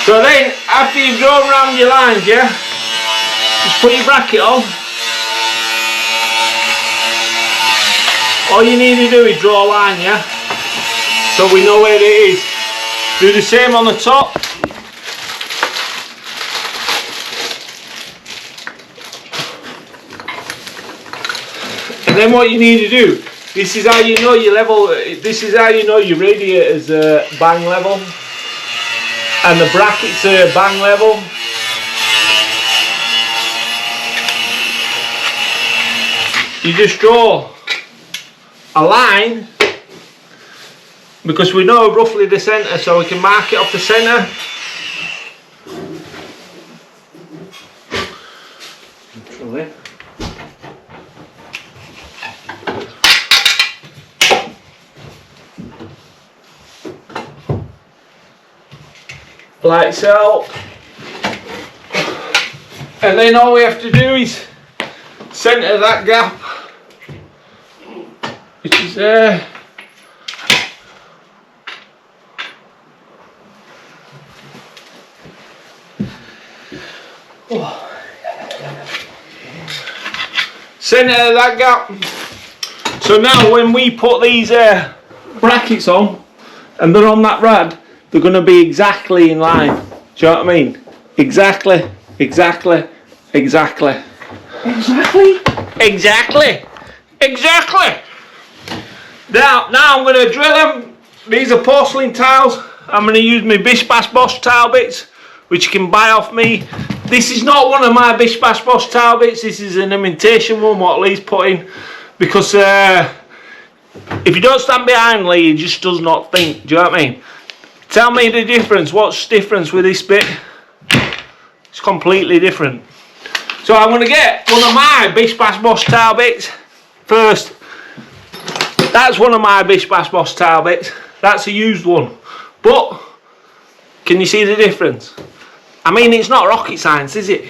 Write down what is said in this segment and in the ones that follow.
So then, after you've drawn around your lines, yeah, just put your bracket on. All you need to do is draw a line, yeah, so we know where it is. Do the same on the top. And then what you need to do, this is how you know your level, this is how you know your radiator's bang level and the brackets are bang level. You just draw a line, because we know roughly the centre, so we can mark it off the centre. Like so. And then all we have to do is centre that gap, which is there. Centre that gap. So now when we put these brackets on and they're on that rad, they're going to be exactly in line. Do you know what I mean? Exactly, exactly, exactly. Exactly? Exactly. Exactly. Now I'm going to drill them. These are porcelain tiles. I'm going to use my Bish Bash Boss tile bits, which you can buy off me. This is not one of my Bish Bash Boss tile bits. This is an imitation one, what Lee's put in. Because if you don't stand behind Lee, he just does not think. Do you know what I mean? Tell me the difference. What's the difference with this bit? It's completely different. So I'm going to get one of my Bish Bash Boss tile bits first. That's one of my Bish Bash Boss tile bits. That's a used one. But can you see the difference? I mean, it's not rocket science, is it?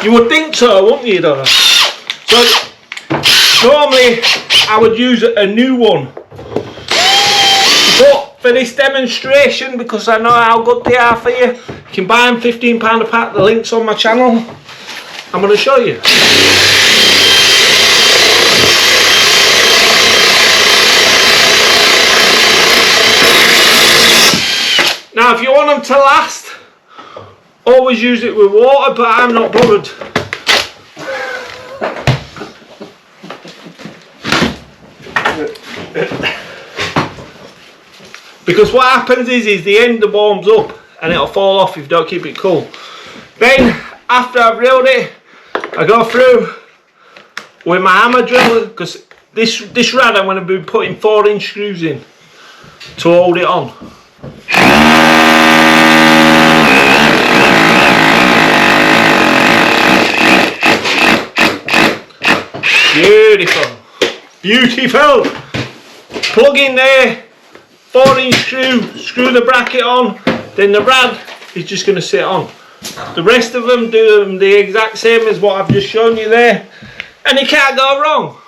You would think so, wouldn't you, though? So normally I would use a new one. But for this demonstration, because I know how good they are for you, you can buy them £15 a pack. The link's on my channel. I'm going to show you. Now if you want them to last, always use it with water, but I'm not bothered. Because what happens is the end warms up and it'll fall off if you don't keep it cool. Then after I've drilled it, I go through with my hammer drill, because this rad I'm going to be putting 4-inch screws in to hold it on. Beautiful, beautiful. Plug in there, 4-inch screw the bracket on, then the rad is just going to sit on. The rest of them do them the exact same as what I've just shown you there, and you can't go wrong.